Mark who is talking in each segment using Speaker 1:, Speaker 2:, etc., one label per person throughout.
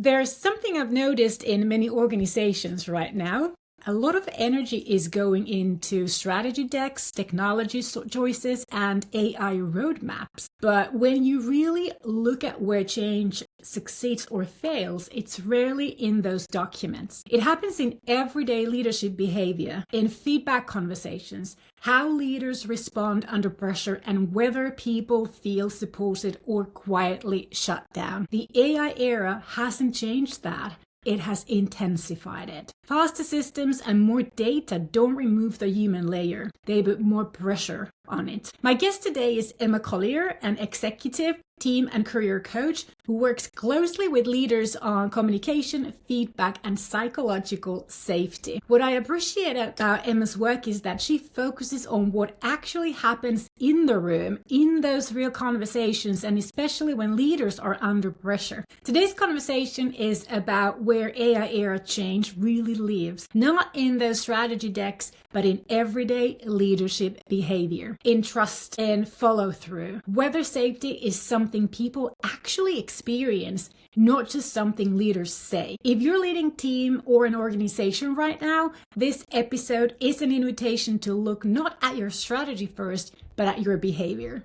Speaker 1: There's something I've noticed in many organizations right now. A lot of energy is going into strategy decks, technology choices, and AI roadmaps. But when you really look at where change succeeds or fails, it's rarely in those documents. It happens in everyday leadership behavior, in feedback conversations, how leaders respond under pressure, and whether people feel supported or quietly shut down. The AI era hasn't changed that. It has intensified it. Faster systems and more data don't remove the human layer. They put more pressure on it. My guest today is Emma Collyer, an executive, team and career coach who works closely with leaders on communication, feedback, and psychological safety. What I appreciate about Emma's work is that she focuses on what actually happens in the room, in those real conversations, and especially when leaders are under pressure. Today's conversation is about where AI era change really lives, not in those strategy decks, but in everyday leadership behavior, in trust and follow through. Whether safety is something people actually experience, not just something leaders say. If you're leading a team or an organization right now, this episode is an invitation to look not at your strategy first, but at your behavior.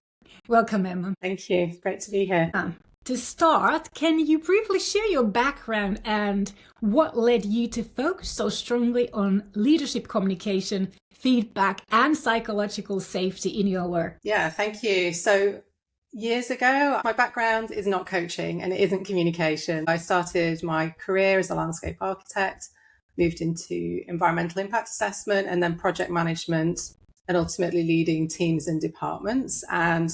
Speaker 1: Welcome, Emma.
Speaker 2: Thank you. Great to be here.
Speaker 1: To start, can you briefly share your background and what led you to focus so strongly on leadership communication, feedback, and psychological safety in your work?
Speaker 2: Yeah, thank you. So years ago, my background is not coaching and it isn't communication. I started my career as a landscape architect, moved into environmental impact assessment and then project management, and ultimately leading teams and departments. And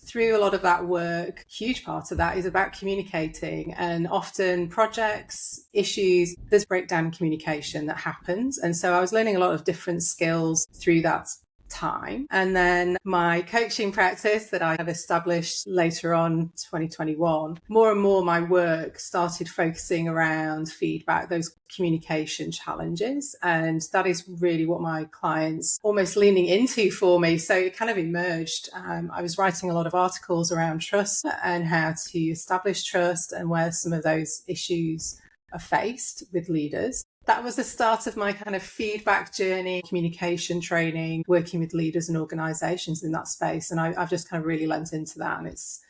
Speaker 2: through a lot of that work, huge part of that is about communicating, and often projects, issues, there's breakdown in communication that happens. And so I was learning a lot of different skills through that time. And then my coaching practice that I have established later on 2021, more and more my work started focusing around feedback, those communication challenges. And that is really what my clients almost leaning into for me. So it kind of emerged. I was writing a lot of articles around trust and how to establish trust and where some of those issues are faced with leaders. That was the start of my kind of feedback journey, communication training, working with leaders and organizations in that space. And I've just kind of really lent into that. And it's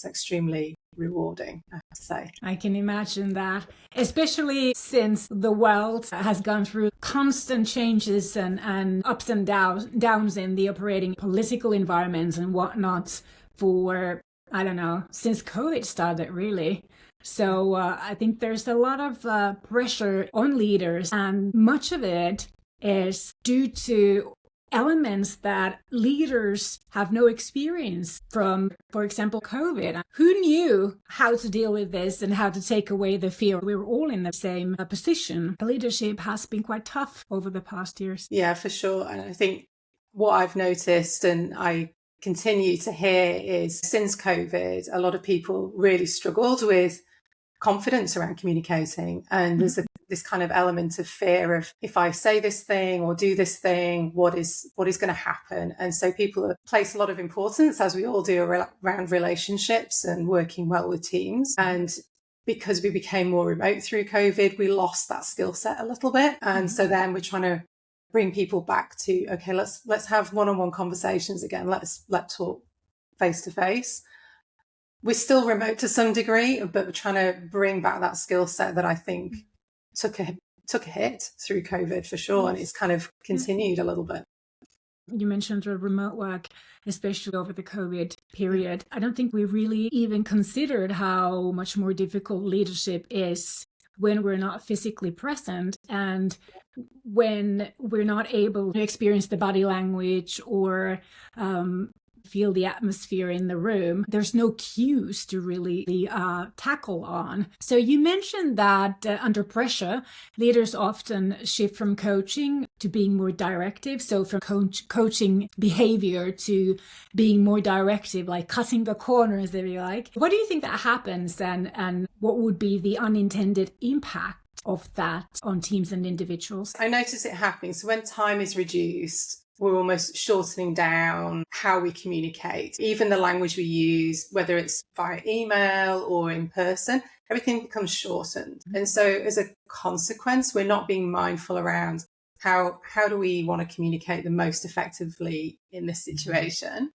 Speaker 2: extremely rewarding, I have to say.
Speaker 1: I can imagine that, especially since the world has gone through constant changes and ups and downs in the operating political environments and whatnot for, I don't know, since COVID started, really. So I think there's a lot of pressure on leaders, and much of it is due to elements that leaders have no experience from, for example, COVID. Who knew how to deal with this and how to take away the fear? We were all in the same position. The leadership has been quite tough over the past years.
Speaker 2: Yeah, for sure. And I think what I've noticed and I continue to hear is since COVID, a lot of people really struggled with confidence around communicating. And there's this kind of element of fear of, if I say this thing or do this thing, what is going to happen? And so people place a lot of importance, as we all do, around relationships and working well with teams. And because we became more remote through COVID, we lost that skill set a little bit. And so then we're trying to bring people back to, okay, let's have one-on-one conversations again. Let's talk face to face. We're still remote to some degree, but we're trying to bring back that skill set that I think took a hit through COVID for sure. And it's kind of continued a little bit.
Speaker 1: You mentioned the remote work, especially over the COVID period. I don't think we really even considered how much more difficult leadership is when we're not physically present and when we're not able to experience the body language or feel the atmosphere in the room. There's no cues to really tackle on. So you mentioned that under pressure, leaders often shift from coaching to being more directive. So from coaching behavior to being more directive, like cutting the corners, if you like. What do you think that happens and what would be the unintended impact of that on teams and individuals?
Speaker 2: I notice it happening. So when time is reduced, we're almost shortening down how we communicate. Even the language we use, whether it's via email or in person, everything becomes shortened. And so as a consequence, we're not being mindful around how do we want to communicate the most effectively in this situation.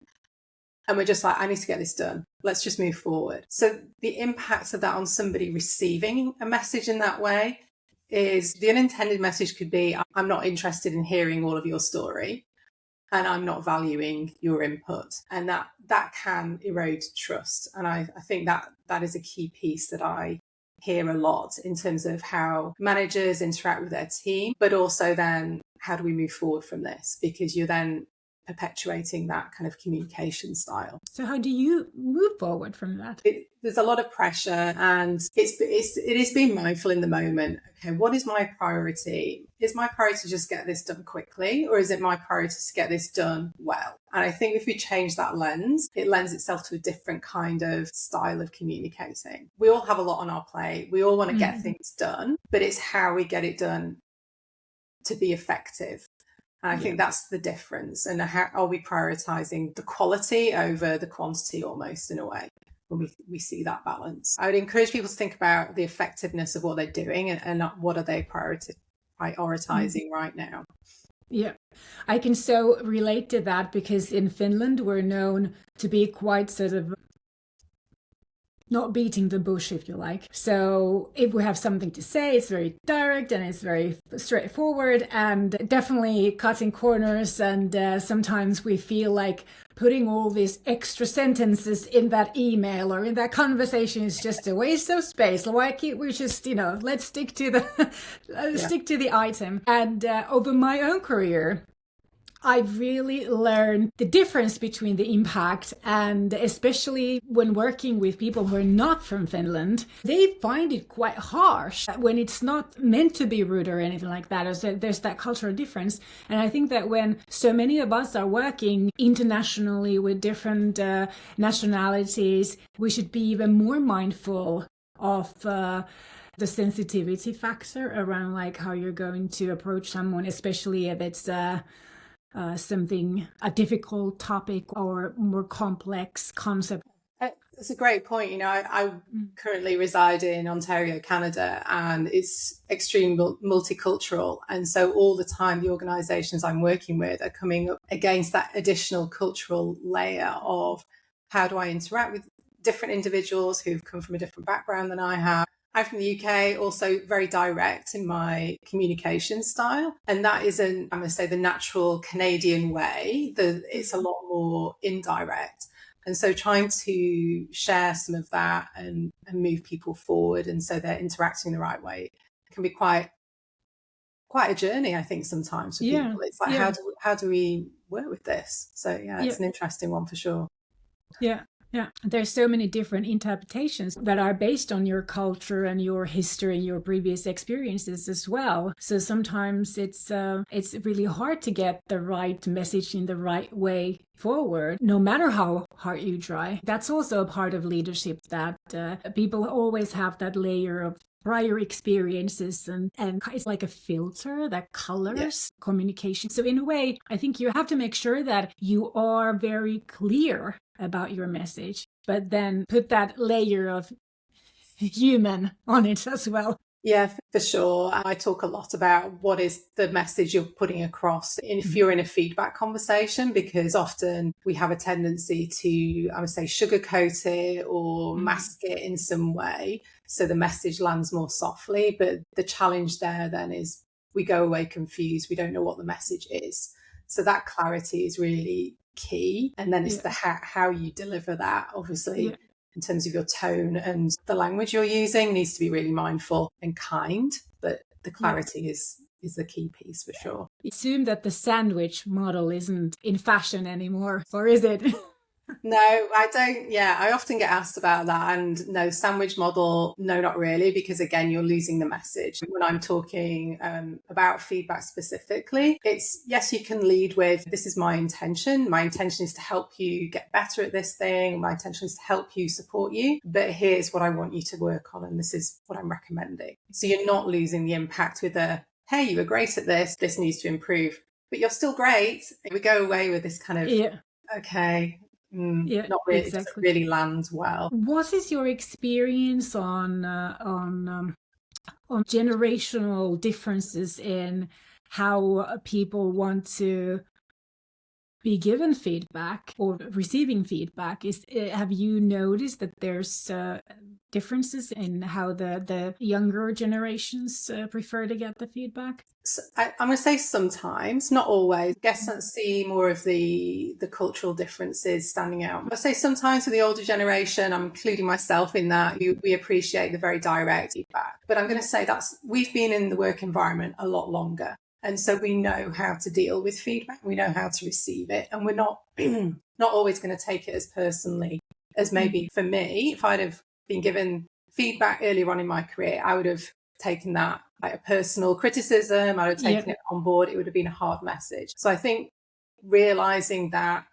Speaker 2: And we're just like, I need to get this done. Let's just move forward. So the impact of that on somebody receiving a message in that way is the unintended message could be, I'm not interested in hearing all of your story and I'm not valuing your input. And that can erode trust. And I think that is a key piece that I hear a lot in terms of how managers interact with their team, but also then how do we move forward from this? Because you're then perpetuating that kind of communication style.
Speaker 1: So how do you move forward from that?
Speaker 2: There's a lot of pressure, and it is being mindful in the moment. Okay, what is my priority? Is my priority to just get this done quickly, or is it my priority to get this done well? And I think if we change that lens, it lends itself to a different kind of style of communicating. We all have a lot on our plate. We all want to get things done, but it's how we get it done to be effective. And I think that's the difference. And how are we prioritizing the quality over the quantity almost, in a way, when we see that balance? I would encourage people to think about the effectiveness of what they're doing and not what are they prioritizing right now.
Speaker 1: Yeah, I can so relate to that because in Finland, we're known to be quite sort of not beating the bush, if you like. So if we have something to say, it's very direct and it's very straightforward and definitely cutting corners. And sometimes we feel like putting all these extra sentences in that email or in that conversation is just a waste of space. Why can't we just, let's stick to the stick to the item. And over my own career, I've really learned the difference between the impact, and especially when working with people who are not from Finland, they find it quite harsh when it's not meant to be rude or anything like that. So there's that cultural difference. And I think that when so many of us are working internationally with different nationalities, we should be even more mindful of the sensitivity factor around like how you're going to approach someone, especially if it's a difficult topic or more complex concept.
Speaker 2: That's a great point. I currently reside in Ontario, Canada, and it's extremely multicultural. And so all the time, the organizations I'm working with are coming up against that additional cultural layer of how do I interact with different individuals who've come from a different background than I have. I'm from the UK, also very direct in my communication style. And that isn't, I'm going to say, the natural Canadian way. It's a lot more indirect. And so trying to share some of that and move people forward, and so they're interacting the right way, can be quite a journey, I think, sometimes for people. It's like, how do we work with this? So it's an interesting one for sure.
Speaker 1: Yeah, there's so many different interpretations that are based on your culture and your history and your previous experiences as well. So sometimes it's really hard to get the right message in the right way forward, no matter how hard you try. That's also a part of leadership, that people always have that layer of prior experiences, and it's like a filter that colors communication. So in a way, I think you have to make sure that you are very clear about your message, but then put that layer of human on it as well.
Speaker 2: Yeah, for sure. I talk a lot about what is the message you're putting across if you're in a feedback conversation, because often we have a tendency to, I would say, sugarcoat it or mask it in some way so the message lands more softly. But the challenge there then is we go away confused. We don't know what the message is. So that clarity is really key. And then it's the how you deliver that, obviously. In terms of your tone and the language you're using, needs to be really mindful and kind, but the clarity is the key piece for sure.
Speaker 1: Assume that the sandwich model isn't in fashion anymore, or is it?
Speaker 2: No, I don't. Yeah, I often get asked about that. And no, sandwich model, no, not really, because again, you're losing the message. When I'm talking about feedback specifically, it's yes, you can lead with, this is my intention. My intention is to help you get better at this thing. My intention is to help you, support you. But here's what I want you to work on. And this is what I'm recommending. So you're not losing the impact with a, hey, you were great at this. This needs to improve. but you're still great. We go away with this kind of, okay, not really, it doesn't really land well.
Speaker 1: What is your experience on generational differences in how people want to be given feedback or receiving feedback? Have you noticed that there's differences in how the younger generations prefer to get the feedback?
Speaker 2: So I'm going to say sometimes, not always. I guess I see more of the cultural differences standing out. I'd say sometimes for the older generation, I'm including myself in that, we appreciate the very direct feedback. But I'm going to say we've been in the work environment a lot longer. And so we know how to deal with feedback. We know how to receive it. And we're not always going to take it as personally as maybe for me. If I'd have been given feedback earlier on in my career, I would have taken that like a personal criticism. I would have taken it on board. It would have been a hard message. So I think realizing that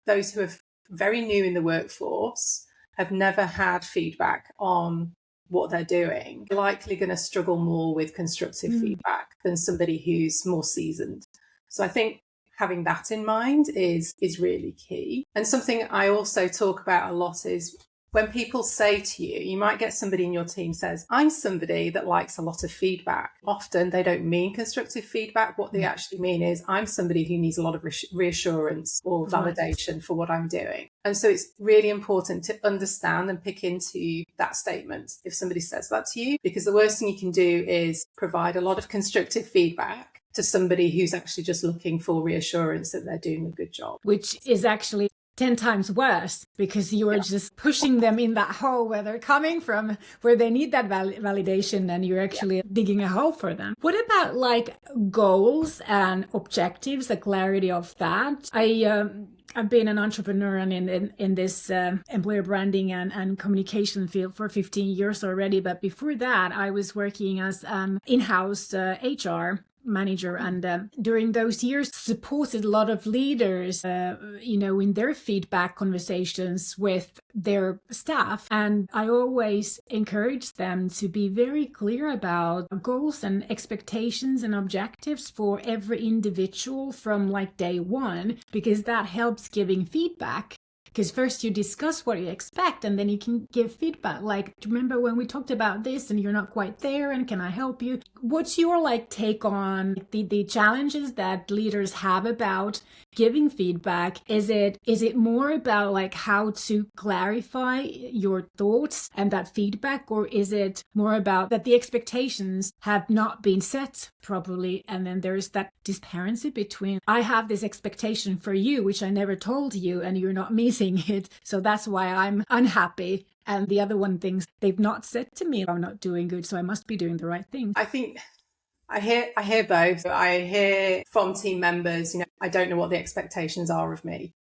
Speaker 2: those who are very new in the workforce have never had feedback on what they're doing, are likely going to struggle more with constructive feedback than somebody who's more seasoned. So I think having that in mind is really key. And something I also talk about a lot is when people say to you, you might get somebody in your team says, I'm somebody that likes a lot of feedback. Often they don't mean constructive feedback. What they actually mean is I'm somebody who needs a lot of reassurance or validation for what I'm doing. And so it's really important to understand and pick into that statement if somebody says that to you, because the worst thing you can do is provide a lot of constructive feedback to somebody who's actually just looking for reassurance that they're doing a good job.
Speaker 1: Which is actually 10 times worse, because you are just pushing them in that hole where they're coming from, where they need that validation, and you're actually digging a hole for them. What about like goals and objectives, the clarity of that? I've been an entrepreneur and in this employer branding and communication field for 15 years already. But before that, I was working as in-house HR manager, and during those years supported a lot of leaders in their feedback conversations with their staff. And I always encouraged them to be very clear about goals and expectations and objectives for every individual from like day one, because that helps giving feedback. Because first you discuss what you expect, and then you can give feedback. Like, do you remember when we talked about this and you're not quite there, and can I help you? What's your like take on the challenges that leaders have about giving feedback? Is it more about like how to clarify your thoughts and that feedback, or is it more about that the expectations have not been set properly, and then there's that disparity between I have this expectation for you which I never told you, and you're not meeting it, so that's why I'm unhappy, and the other one thinks they've not said to me I'm not doing good, so I must be doing the right thing.
Speaker 2: I think I hear both. I hear from team members, I don't know what the expectations are of me.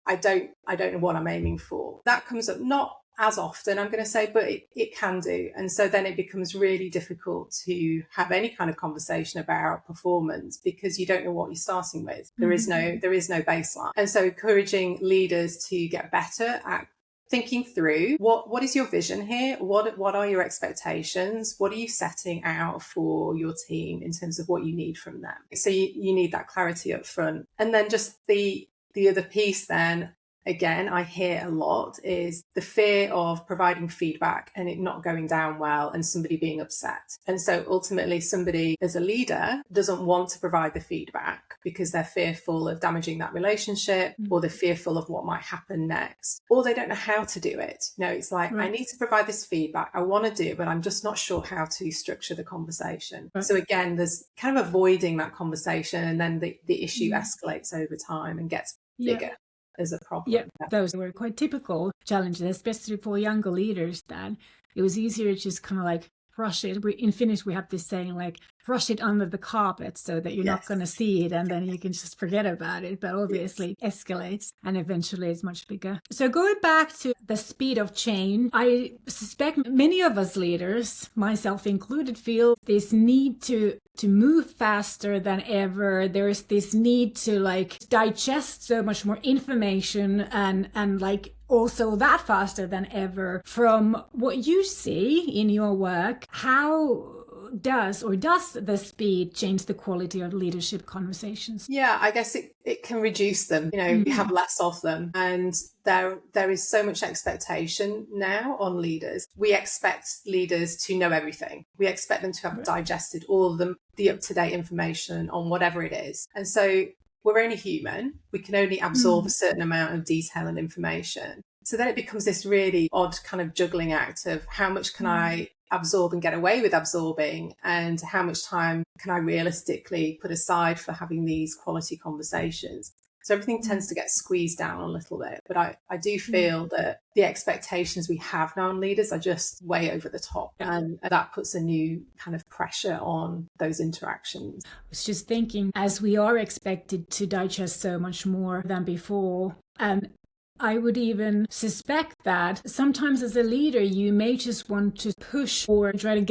Speaker 2: I don't know what I'm aiming for. That comes up not as often, I'm going to say, but it can do. And so then it becomes really difficult to have any kind of conversation about performance, because you don't know what you're starting with. There is no baseline. And so encouraging leaders to get better at thinking through what is your vision here? What are your expectations? What are you setting out for your team in terms of what you need from them? So you need that clarity up front. And then just the other piece then, again, I hear a lot is the fear of providing feedback and it not going down well and somebody being upset. And so ultimately somebody as a leader doesn't want to provide the feedback because they're fearful of damaging that relationship, or they're fearful of what might happen next, or they don't know how to do it. It's like, I need to provide this feedback. I want to do it, but I'm just not sure how to structure the conversation. So again, there's kind of avoiding that conversation, and then the issue escalates over time and gets bigger. As a problem.
Speaker 1: Yeah, those were quite typical challenges, especially for younger leaders, that it was easier to just kind of like brush it. In Finnish, we have this saying like, brush it under the carpet so that you're not going to see it, and then you can just forget about it. But obviously it escalates and eventually it's much bigger. So going back to the speed of change, I suspect many of us leaders, myself included, feel this need to move faster than ever. There's this need to like digest so much more information and like also that faster than ever. From what you see in your work, how does the speed change the quality of leadership conversations?
Speaker 2: Yeah, I guess it can reduce them. You have less of them. And there is so much expectation now on leaders. We expect leaders to know everything. We expect them to have digested all of the up-to-date information on whatever it is. And so we're only human. We can only absorb a certain amount of detail and information. So then it becomes this really odd kind of juggling act of how much can I absorb and get away with absorbing, and how much time can I realistically put aside for having these quality conversations. So everything tends to get squeezed down a little bit. But I do feel that the expectations we have now on leaders are just way over the top. And that puts a new kind of pressure on those interactions.
Speaker 1: I was just thinking, as we are expected to digest so much more than before, and I would even suspect that sometimes as a leader, you may just want to push or try to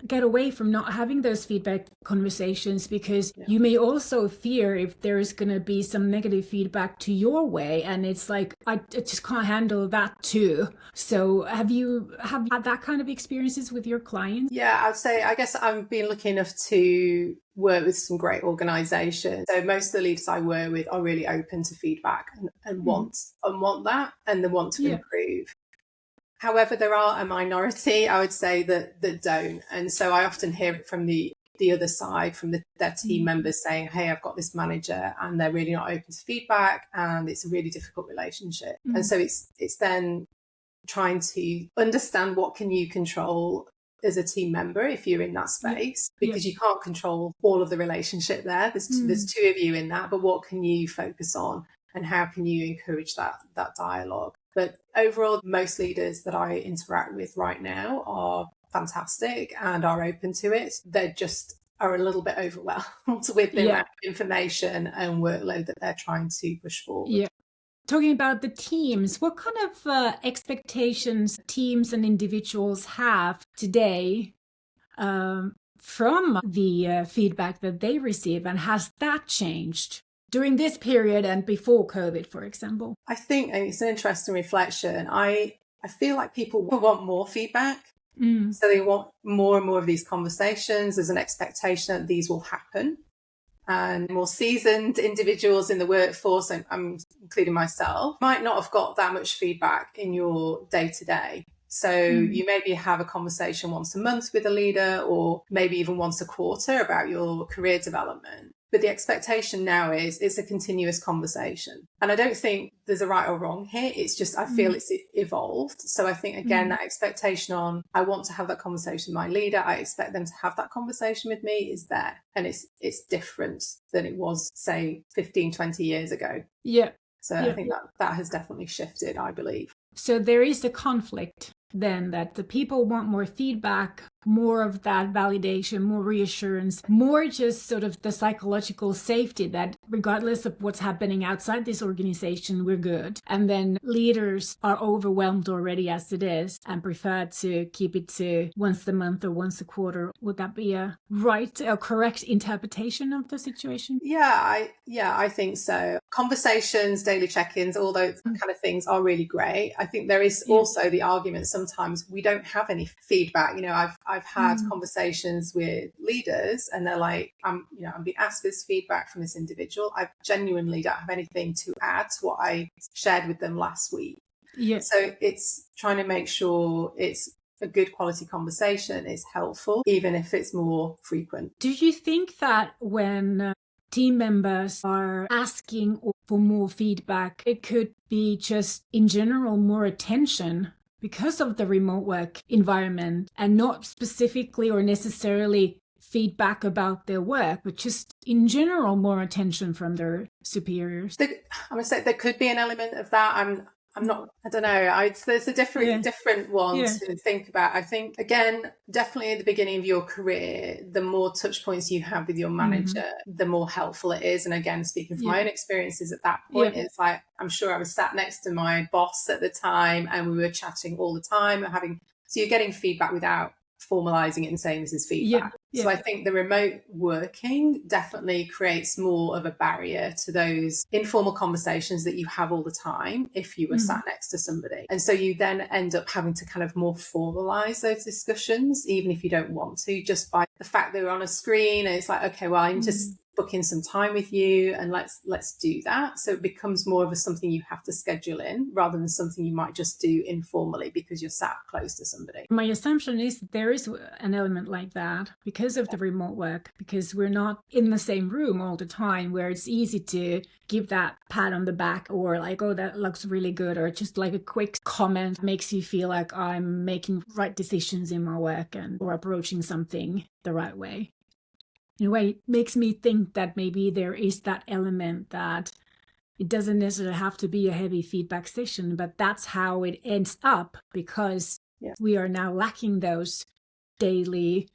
Speaker 1: get away from not having those feedback conversations, because you may also fear if there is going to be some negative feedback to your way. And it's like, I just can't handle that too. So have you had that kind of experiences with your clients?
Speaker 2: Yeah, I'd say, I guess I've been lucky enough to work with some great organisations. So most of the leaders I work with are really open to feedback and want that, and they want to improve. However, there are a minority, I would say, that don't. And so I often hear it from the other side, from their team members saying, hey, I've got this manager and they're really not open to feedback, and it's a really difficult relationship. And so it's then trying to understand what can you control as a team member if you're in that space, because you can't control all of the relationship there. There's two of you in that, but what can you focus on, and how can you encourage that dialogue? But overall, most leaders that I interact with right now are fantastic and are open to it. They just are a little bit overwhelmed with the amount of information and workload that they're trying to push forward.
Speaker 1: Yeah. Talking about the teams, what kind of expectations teams and individuals have today from the feedback that they receive, and has that changed during this period and before COVID, for example?
Speaker 2: I think it's an interesting reflection. I feel like people want more feedback. So they want more and more of these conversations. There's an expectation that these will happen. And more seasoned individuals in the workforce, and I'm including myself, might not have got that much feedback in your day-to-day. So you maybe have a conversation once a month with a leader, or maybe even once a quarter about your career development. But the expectation now is it's a continuous conversation. And I don't think there's a right or wrong here. It's just, I feel it's evolved. So I think, again, that expectation on, I want to have that conversation with my leader, I expect them to have that conversation with me, is there. And it's different than it was, say, 15, 20 years ago.
Speaker 1: Yeah.
Speaker 2: So I think that has definitely shifted, I believe.
Speaker 1: So there is a conflict then, that the people want more feedback, more of that validation, more reassurance, more just sort of the psychological safety that regardless of what's happening outside this organization, we're good. And then leaders are overwhelmed already as it is and prefer to keep it to once a month or once a quarter. Would that be a correct interpretation of the situation?
Speaker 2: Yeah, I think so. Conversations, daily check-ins, all those kind of things are really great. I think there is also the argument sometimes we don't have any feedback. I've had conversations with leaders and they're like, I'm being asked this feedback from this individual. I genuinely don't have anything to add to what I shared with them last week. Yeah. So it's trying to make sure it's a good quality conversation, is helpful, even if it's more frequent.
Speaker 1: Do you think that when team members are asking for more feedback, it could be just in general more attention because of the remote work environment, and not specifically or necessarily feedback about their work, but just in general more attention from their superiors?
Speaker 2: I'm going to say there could be an element of that. I'm not, I don't know. There's a different one to think about. I think, again, definitely at the beginning of your career, the more touch points you have with your manager, the more helpful it is. And again, speaking from my own experiences at that point, it's like, I'm sure I was sat next to my boss at the time and we were chatting all the time. So you're getting feedback without formalizing it and saying this is
Speaker 1: Yeah.
Speaker 2: feedback.
Speaker 1: Yeah.
Speaker 2: So I think the remote working definitely creates more of a barrier to those informal conversations that you have all the time if you were sat next to somebody. And so you then end up having to kind of more formalize those discussions, even if you don't want to, just by the fact they're on a screen. And it's like, okay, well, I'm just booking some time with you and let's do that. So it becomes more of a something you have to schedule in rather than something you might just do informally because you're sat close to somebody.
Speaker 1: My assumption is there is an element like that because of the remote work, because we're not in the same room all the time, where it's easy to give that pat on the back or like, oh, that looks really good, or just like a quick comment makes you feel like I'm making right decisions in my work and or approaching something the right way. In a way, it makes me think that maybe there is that element that it doesn't necessarily have to be a heavy feedback session, but that's how it ends up because we are now lacking those daily,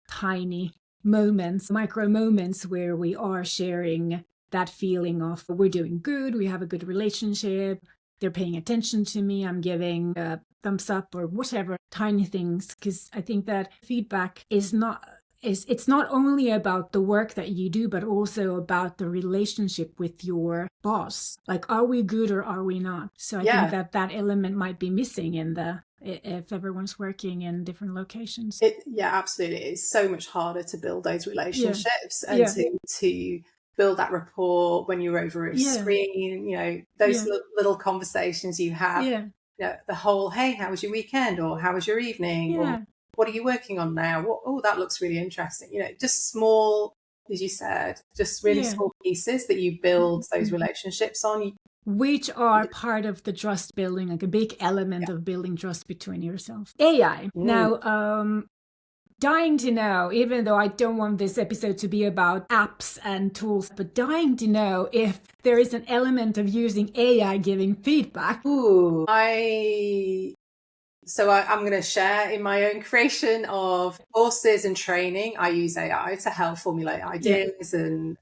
Speaker 1: tiny moments, micro moments where we are sharing that feeling of we're doing good, we have a good relationship, they're paying attention to me, I'm giving a thumbs up or whatever, tiny things. Because I think that feedback is not... It's not only about the work that you do, but also about the relationship with your boss. Like, are we good or are we not? So I think that element might be missing if everyone's working in different locations.
Speaker 2: Absolutely. It's so much harder to build those relationships and to build that rapport when you're over a screen, those little conversations you have, the whole, hey, how was your weekend? Or how was your evening? Or, what are you working on now? Oh, that looks really interesting. Just small, as you said, just really small pieces that you build those relationships on.
Speaker 1: Which are part of the trust building, like a big element of building trust between yourself. AI. Now, dying to know, even though I don't want this episode to be about apps and tools, but dying to know if there is an element of using AI giving feedback.
Speaker 2: Ooh, I'm going to share in my own creation of courses and training. I use AI to help formulate ideas and,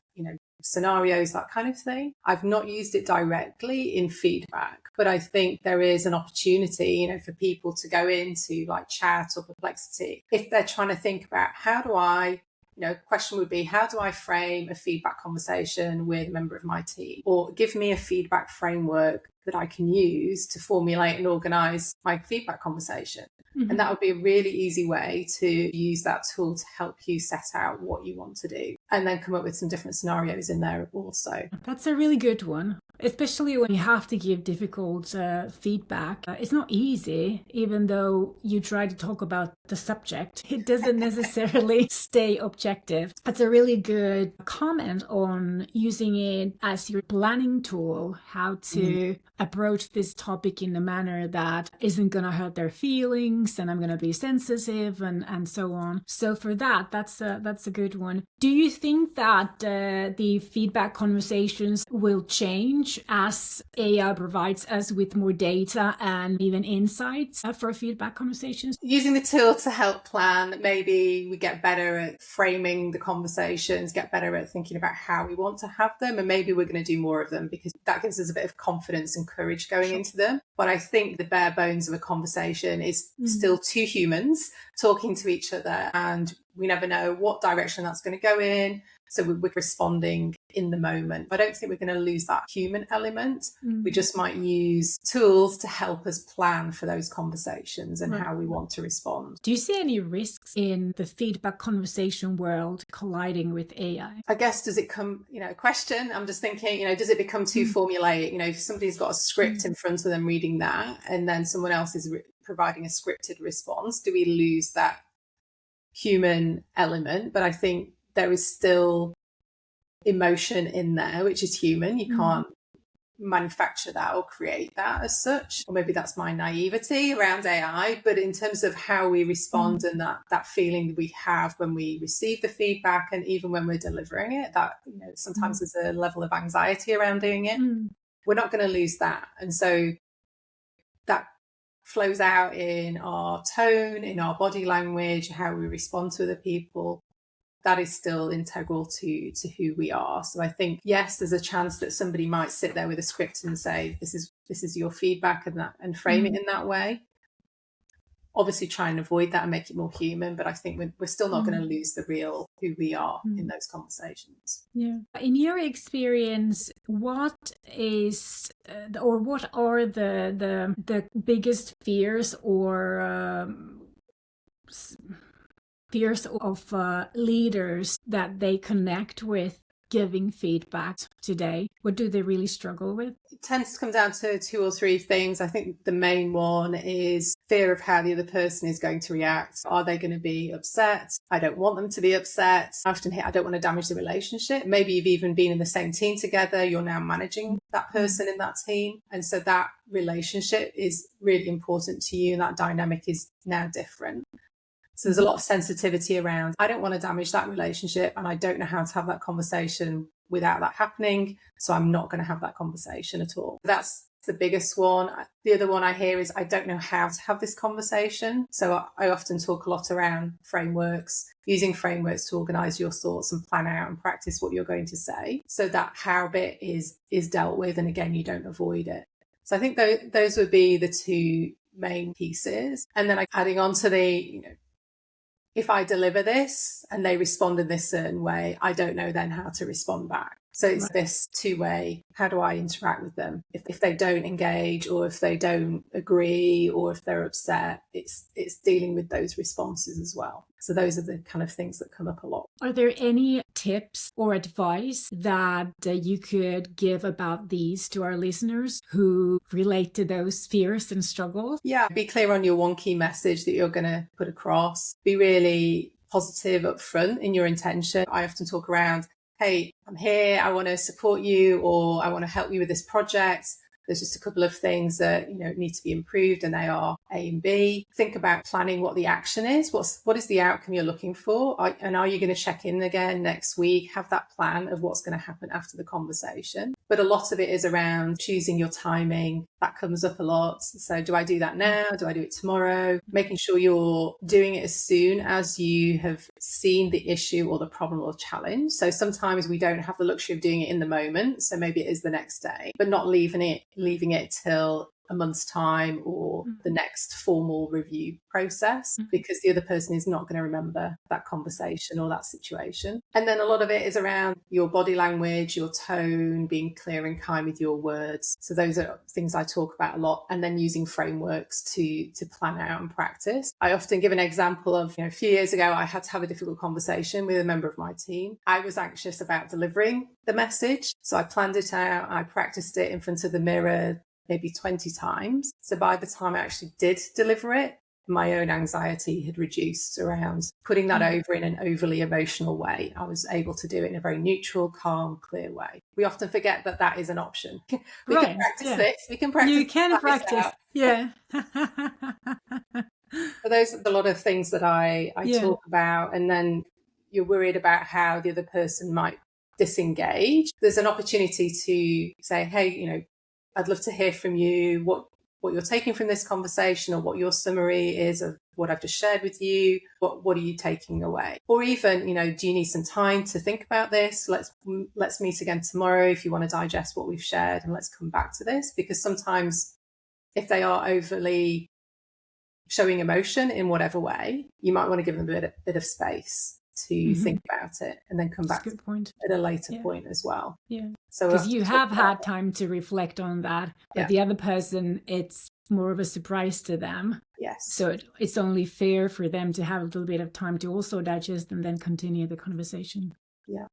Speaker 2: scenarios, that kind of thing. I've not used it directly in feedback, but I think there is an opportunity, for people to go into like chat or Perplexity if they're trying to think about question would be, how do I frame a feedback conversation with a member of my team? Or give me a feedback framework that I can use to formulate and organize my feedback conversation. And that would be a really easy way to use that tool to help you set out what you want to do and then come up with some different scenarios in there also.
Speaker 1: That's a really good one, especially when you have to give difficult feedback. It's not easy, even though you try to talk about the subject. It doesn't necessarily stay objective. That's a really good comment on using it as your planning tool, how to approach this topic in a manner that isn't going to hurt their feelings and I'm going to be sensitive and so on. So for that's a good one. Do you think that the feedback conversations will change as AI provides us with more data and even insights for feedback conversations?
Speaker 2: Using the tool to help plan, maybe we get better at framing the conversations, get better at thinking about how we want to have them, and maybe we're going to do more of them because that gives us a bit of confidence and courage going into them. But I think the bare bones of a conversation is still two humans talking to each other, and we never know what direction that's going to go in. So we're responding in the moment. I don't think we're going to lose that human element. We just might use tools to help us plan for those conversations and how we want to respond.
Speaker 1: Do you see any risks in the feedback conversation world colliding with AI?
Speaker 2: I guess, does it come, question, I'm just thinking, does it become too formulaic? If somebody's got a script in front of them reading that and then someone else is providing a scripted response, do we lose that human element? But I think there is still emotion in there, which is human. You can't manufacture that or create that as such. Or maybe that's my naivety around AI. But in terms of how we respond and that feeling that we have when we receive the feedback and even when we're delivering it, that sometimes there's a level of anxiety around doing it. We're not going to lose that. And so that flows out in our tone, in our body language, how we respond to other people. That is still integral to who we are. So I think, yes, there's a chance that somebody might sit there with a script and say, this is your feedback and frame it in that way. obviously try and avoid that and make it more human, but I think we're still not going to lose the real who we are in those conversations.
Speaker 1: Yeah. In your experience, what is or what are the biggest fears or fears of leaders that they connect with giving feedback today? What do they really struggle with?
Speaker 2: It tends to come down to 2 or 3 things. I think the main one is fear of how the other person is going to react. Are they going to be upset? I don't want them to be upset. I often hear, I don't want to damage the relationship. Maybe you've even been in the same team together. You're now managing that person in that team. And so that relationship is really important to you. And that dynamic is now different. So there's a lot of sensitivity around, I don't want to damage that relationship and I don't know how to have that conversation without that happening. So I'm not going to have that conversation at all. That's the biggest one. The other one I hear is, I don't know how to have this conversation. So I often talk a lot around frameworks, using frameworks to organize your thoughts and plan out and practice what you're going to say. So that how bit is dealt with. And again, you don't avoid it. So I think those would be the 2 main pieces. And then adding on to the, if I deliver this and they respond in this certain way, I don't know then how to respond back. So it's this 2-way, how do I interact with them? If they don't engage or if they don't agree or if they're upset, it's dealing with those responses as well. So those are the kind of things that come up a lot.
Speaker 1: Are there any tips or advice that you could give about these to our listeners who relate to those fears and struggles?
Speaker 2: Yeah, be clear on your one key message that you're going to put across. Be really positive up front in your intention. I often talk around, hey, I'm here, I want to support you, or I want to help you with this project. There's just a couple of things that, need to be improved, and they are A and B. Think about planning what the action is. What is the outcome you're looking for? And are you going to check in again next week? Have that plan of what's going to happen after the conversation. But a lot of it is around choosing your timing. That comes up a lot. So do I do that now? Do I do it tomorrow? Making sure you're doing it as soon as you have seen the issue or the problem or challenge. So sometimes we don't have the luxury of doing it in the moment. So maybe it is the next day, but not leaving it till a month's time or the next formal review process, because the other person is not going to remember that conversation or that situation. And then a lot of it is around your body language, your tone, being clear and kind with your words. So those are things I talk about a lot, and then using frameworks to plan out and practice. I often give an example of, a few years ago, I had to have a difficult conversation with a member of my team. I was anxious about delivering the message. So I planned it out. I practiced it in front of the mirror maybe 20 times. So by the time I actually did deliver it, my own anxiety had reduced around putting that over in an overly emotional way. I was able to do it in a very neutral, calm, clear way. We often forget that is an option. We can practice this. We can practice.
Speaker 1: You can practice. Yeah.
Speaker 2: So those are a lot of things that I talk about. And then you're worried about how the other person might disengage. There's an opportunity to say, hey, I'd love to hear from you what you're taking from this conversation, or what your summary is of what I've just shared with you. What are you taking away? Or even, do you need some time to think about this? Let's meet again tomorrow if you want to digest what we've shared, and let's come back to this. Because sometimes if they are overly showing emotion in whatever way, you might want to give them a bit of space to think about it, and then come back to it at a later point as well.
Speaker 1: Yeah. So because you have had time to reflect on that, but the other person, it's more of a surprise to them.
Speaker 2: Yes.
Speaker 1: So it's only fair for them to have a little bit of time to also digest and then continue the conversation.
Speaker 2: Yeah.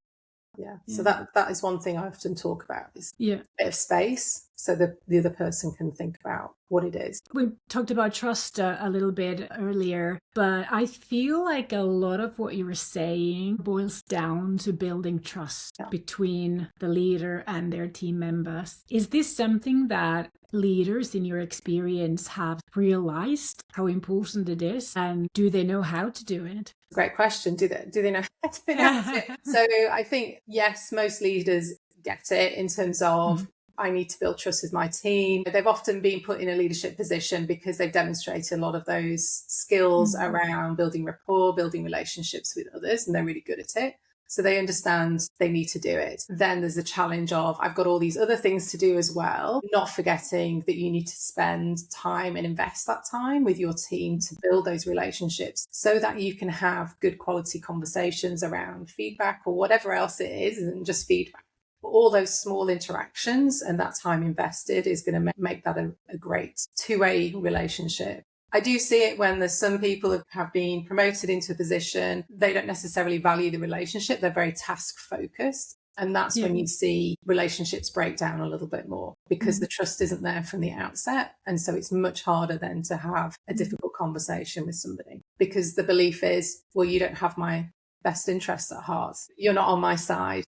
Speaker 2: So that is one thing I often talk about, is a bit of space so that the other person can think about what it is.
Speaker 1: We talked about trust a little bit earlier, but I feel like a lot of what you were saying boils down to building trust between the leader and their team members. Is this something that leaders in your experience have realized how important it is, and do they know how to do it?
Speaker 2: Great question. Do they know how to do it? So I think, yes, most leaders get it in terms of, I need to build trust with my team. They've often been put in a leadership position because they've demonstrated a lot of those skills around building rapport, building relationships with others, and they're really good at it. So they understand they need to do it. Then there's a challenge of, I've got all these other things to do as well, not forgetting that you need to spend time and invest that time with your team to build those relationships so that you can have good quality conversations around feedback or whatever else it is, and just feedback. All those small interactions and that time invested is going to make that a great two-way relationship. I do see it when there's some people who have been promoted into a position, they don't necessarily value the relationship, they're very task focused. And that's when you see relationships break down a little bit more because the trust isn't there from the outset. And so it's much harder then to have a difficult conversation with somebody because the belief is, well, you don't have my best interests at heart. You're not on my side.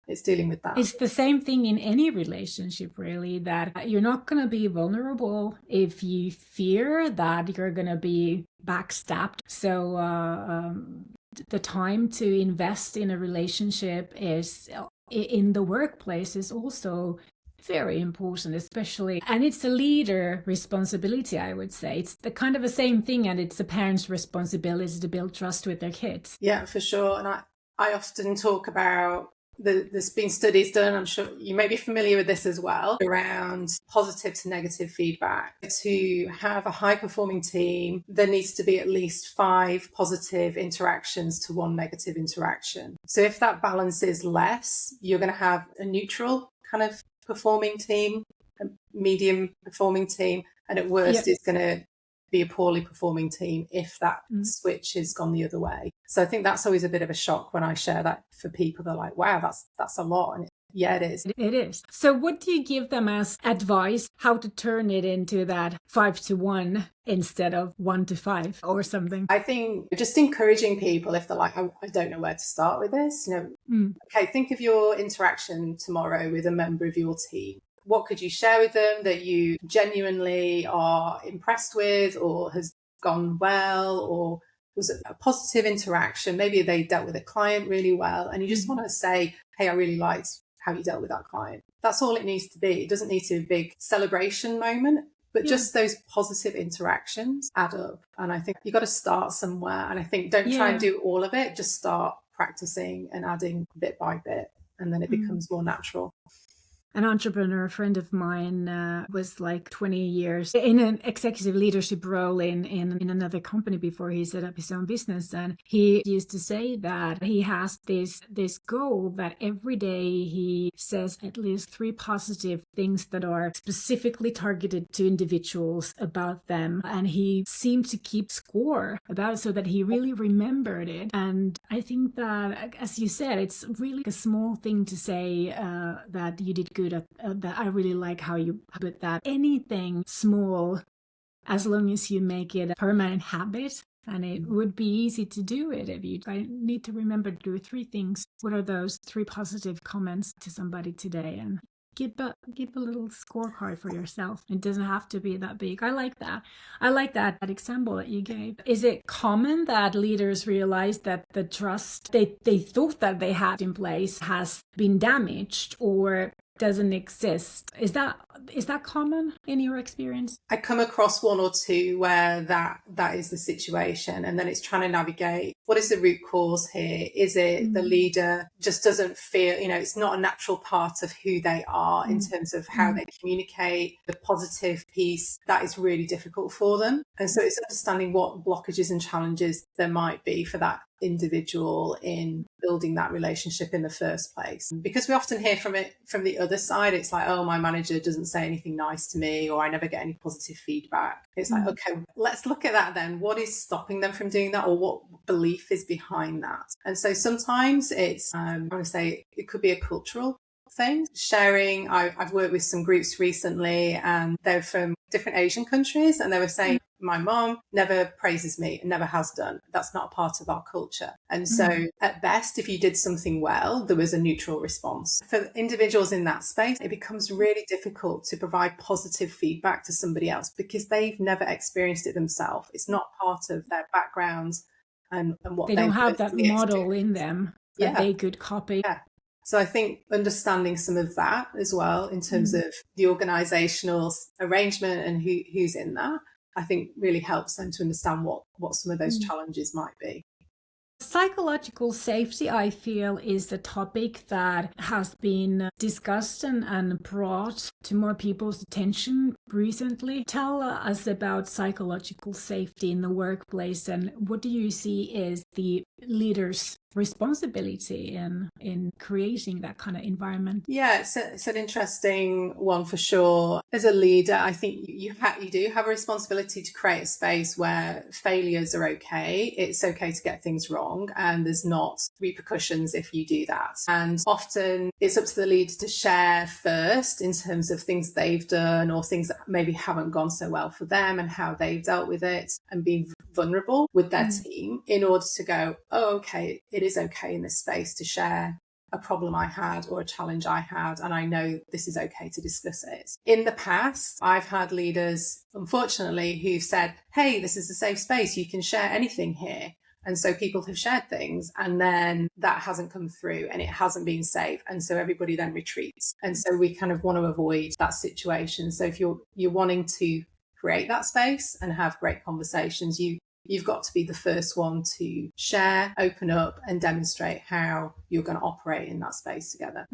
Speaker 2: It's dealing with that.
Speaker 1: It's the same thing in any relationship, really, that you're not going to be vulnerable if you fear that you're going to be backstabbed. So the time to invest in a relationship is in the workplace is also very important, especially, and it's a leader responsibility, I would say. It's the kind of the same thing, and it's a parent's responsibility to build trust with their kids.
Speaker 2: Yeah, for sure. And I often talk about there's been studies done, I'm sure you may be familiar with this as well, around positive to negative feedback. To have a high performing team, there needs to be at least 5 positive interactions to 1 negative interaction. So if that balance is less, you're going to have a neutral kind of performing team, a medium performing team, and at worst it's going to be a poorly performing team if that switch has gone the other way. So I think that's always a bit of a shock when I share that for people. They're like, wow, that's a lot. And it is.
Speaker 1: It is. So what do you give them as advice, how to turn it into that 5-1 instead of 1-5 or something?
Speaker 2: I think just encouraging people, if they're like, I don't know where to start with this, okay, think of your interaction tomorrow with a member of your team. What could you share with them that you genuinely are impressed with or has gone well, or was it a positive interaction? Maybe they dealt with a client really well and you just want to say, hey, I really liked how you dealt with that client. That's all it needs to be. It doesn't need to be a big celebration moment, but just those positive interactions add up. And I think you've got to start somewhere. And I think don't try and do all of it. Just start practicing and adding bit by bit, and then it becomes more natural.
Speaker 1: An entrepreneur, a friend of mine, was like 20 years in an executive leadership role in another company before he set up his own business. And he used to say that he has this goal that every day he says at least 3 positive things that are specifically targeted to individuals about them. And he seemed to keep score about it so that he really remembered it. And I think that, as you said, it's really a small thing to say that you did good at that. I really like how you put that. Anything small, as long as you make it a permanent habit, and it would be easy to do it if you need to remember to do 3 things. What are those 3 positive comments to somebody today? And keep a little scorecard for yourself. It doesn't have to be that big. I like that. I like that example that you gave. Is it common that leaders realize that the trust they thought that they had in place has been damaged or doesn't exist? Is that common in your experience?
Speaker 2: I come across 1 or 2 where that is the situation, and then it's trying to navigate what is the root cause here. Is it the leader just doesn't feel, it's not a natural part of who they are in terms of how they communicate, the positive piece that is really difficult for them. And so it's understanding what blockages and challenges there might be for that individual in building that relationship in the first place. Because we often hear from the other side, it's like, oh, my manager doesn't say anything nice to me, or I never get any positive feedback. It's like, okay, let's look at that then. What is stopping them from doing that, or what belief is behind that? And so sometimes it's, I want to say it could be a cultural thing. Sharing, I've worked with some groups recently and they're from different Asian countries, and they were saying, my mom never praises me and never has done. That's not part of our culture. And so at best, if you did something well, there was a neutral response. For individuals in that space, it becomes really difficult to provide positive feedback to somebody else because they've never experienced it themselves. It's not part of their background and what
Speaker 1: they don't have that model in them that they could copy.
Speaker 2: Yeah. So I think understanding some of that as well in terms of the organizational arrangement and who's in that, I think really helps them to understand what some of those challenges might be.
Speaker 1: Psychological safety, I feel, is a topic that has been discussed and brought to more people's attention recently. Tell us about psychological safety in the workplace, and what do you see is the leader's responsibility in creating that kind of environment?
Speaker 2: Yeah, it's an interesting one for sure. As a leader, I think you do have a responsibility to create a space where failures are okay. It's okay to get things wrong, and there's not repercussions if you do that. And often it's up to the leader to share first in terms of things they've done or things that maybe haven't gone so well for them and how they've dealt with it, and be vulnerable with their team in order to go, oh, okay, it is okay in this space to share a problem I had or a challenge I had, and I know this is okay to discuss it. In the past, I've had leaders, unfortunately, who've said, hey, this is a safe space, you can share anything here. And so people have shared things, and then that hasn't come through and it hasn't been safe. And so everybody then retreats. And so we kind of want to avoid that situation. So if you're wanting to create that space and have great conversations, you've got to be the first one to share, open up, and demonstrate how you're going to operate in that space together.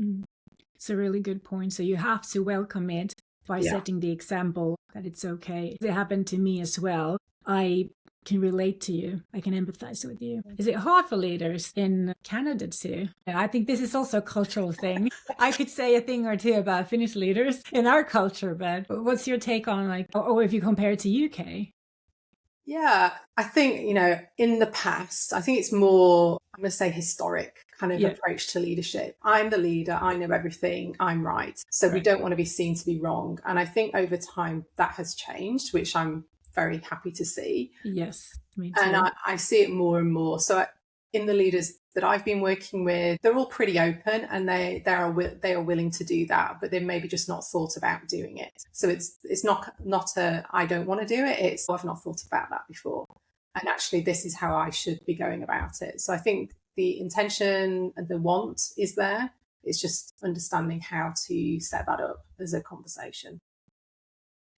Speaker 1: It's a really good point. So you have to welcome it by setting the example that it's okay. It happened to me as well. I can relate to you. I can empathize with you. Is it hard for leaders in Canada too? I think this is also a cultural thing. I could say a thing or two about Finnish leaders in our culture, but what's your take on or if you compare it to UK?
Speaker 2: Yeah, I think, in the past, I think it's more, I'm going to say historic kind of approach to leadership. I'm the leader. I know everything. I'm right. So we don't want to be seen to be wrong. And I think over time that has changed, which I'm very happy to see.
Speaker 1: Yes, me too.
Speaker 2: And I see it more and more. So in the leaders that I've been working with, they're all pretty open, and they are willing to do that, but they've maybe just not thought about doing it. So it's not a I don't want to do it. It's I've not thought about that before, and actually this is how I should be going about it. So I think the intention and the want is there. It's just understanding how to set that up as a conversation.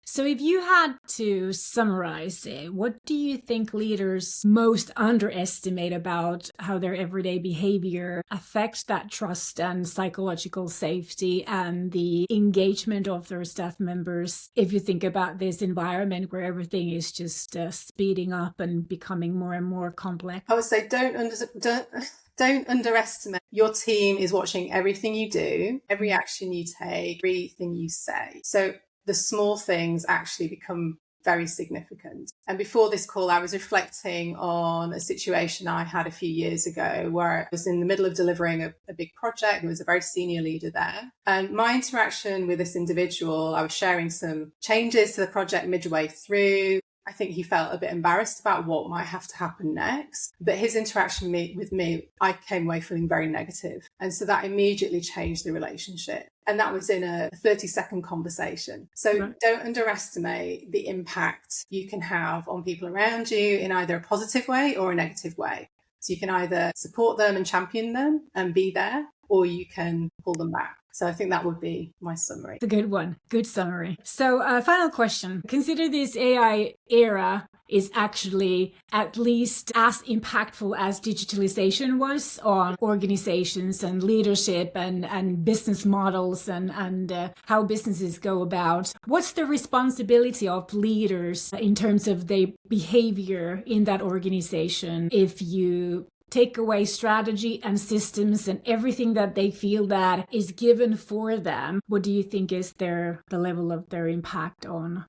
Speaker 1: So if you had to summarize it, what do you think leaders most underestimate about how their everyday behavior affects that trust and psychological safety and the engagement of their staff members? If you think about this environment where everything is just speeding up and becoming more and more complex.
Speaker 2: I would say don't underestimate. Your team is watching everything you do, every action you take, everything you say. So the small things actually become very significant. And before this call, I was reflecting on a situation I had a few years ago where I was in the middle of delivering a big project. There was a very senior leader there. And my interaction with this individual, I was sharing some changes to the project midway through. I think he felt a bit embarrassed about what might have to happen next. But his interaction with me, I came away feeling very negative. And so that immediately changed the relationship. And that was in a 30-second conversation. So don't underestimate the impact you can have on people around you in either a positive way or a negative way. So you can either support them and champion them and be there, or you can pull them back. So I think that would be my summary.
Speaker 1: It's a good one. Good summary. So final question. Consider this AI era is actually at least as impactful as digitalization was on organizations and leadership and business models and how businesses go about. What's the responsibility of leaders in terms of their behavior in that organization if you take away strategy and systems and everything that they feel that is given for them? What do you think is the level of their impact on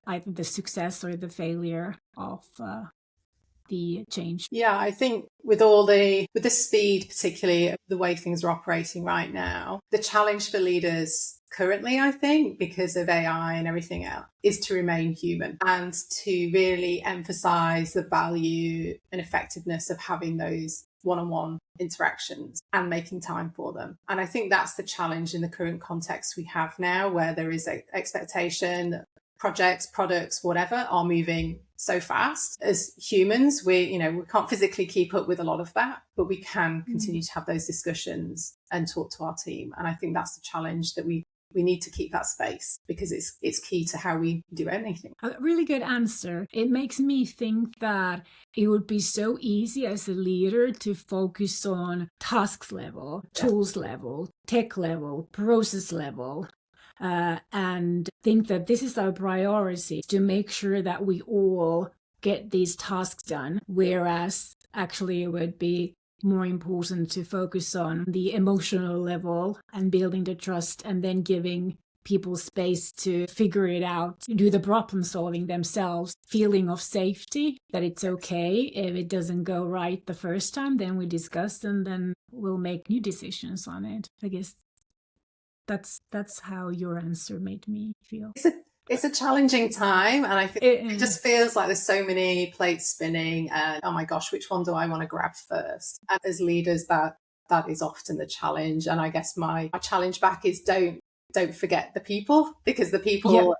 Speaker 1: either the success or the failure of the change?
Speaker 2: Yeah, I think with the speed, particularly the way things are operating right now, the challenge for leaders currently, I think, because of AI and everything else, is to remain human and to really emphasize the value and effectiveness of having those one-on-one interactions and making time for them. And I think that's the challenge in the current context we have now, where there is an expectation that projects, products, whatever, are moving so fast. As humans, we can't physically keep up with a lot of that, but we can continue to have those discussions and talk to our team. And I think that's the challenge that we we need to keep that space because it's key to how we do anything.
Speaker 1: A really good answer. It makes me think that it would be so easy as a leader to focus on tasks level, tools level, tech level, process level, and think that this is our priority to make sure that we all get these tasks done, whereas actually it would be more important to focus on the emotional level and building the trust and then giving people space to figure it out, do the problem solving themselves, feeling of safety, that it's okay if it doesn't go right the first time, then we discuss and then we'll make new decisions on it. I guess that's how your answer made me feel.
Speaker 2: It's a challenging time, and I think it just feels like there's so many plates spinning and, oh my gosh, which one do I want to grab first? And as leaders, that is often the challenge. And I guess my challenge back is don't forget the people, because the people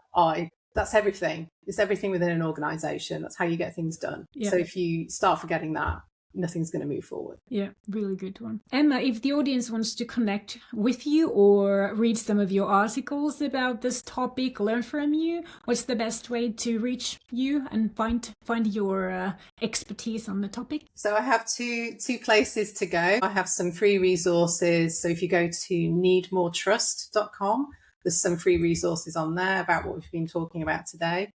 Speaker 2: that's everything. It's everything within an organization. That's how you get things done. So if you start forgetting that, nothing's going to move forward.
Speaker 1: Yeah, really good one. Emma, if the audience wants to connect with you or read some of your articles about this topic, learn from you, what's the best way to reach you and find your expertise on the topic?
Speaker 2: So I have two places to go. I have some free resources. So if you go to needmoretrust.com, there's some free resources on there about what we've been talking about today.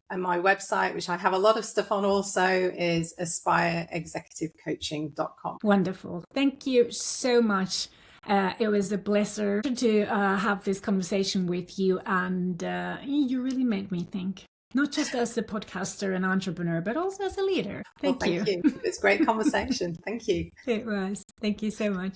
Speaker 2: And my website, which I have a lot of stuff on also, is aspireexecutivecoaching.com.
Speaker 1: Wonderful. Thank you so much. It was a pleasure to have this conversation with you, and you really made me think, not just as a podcaster and entrepreneur, but also as a leader. Thank you.
Speaker 2: It was a great conversation. Thank you.
Speaker 1: It was. Thank you so much.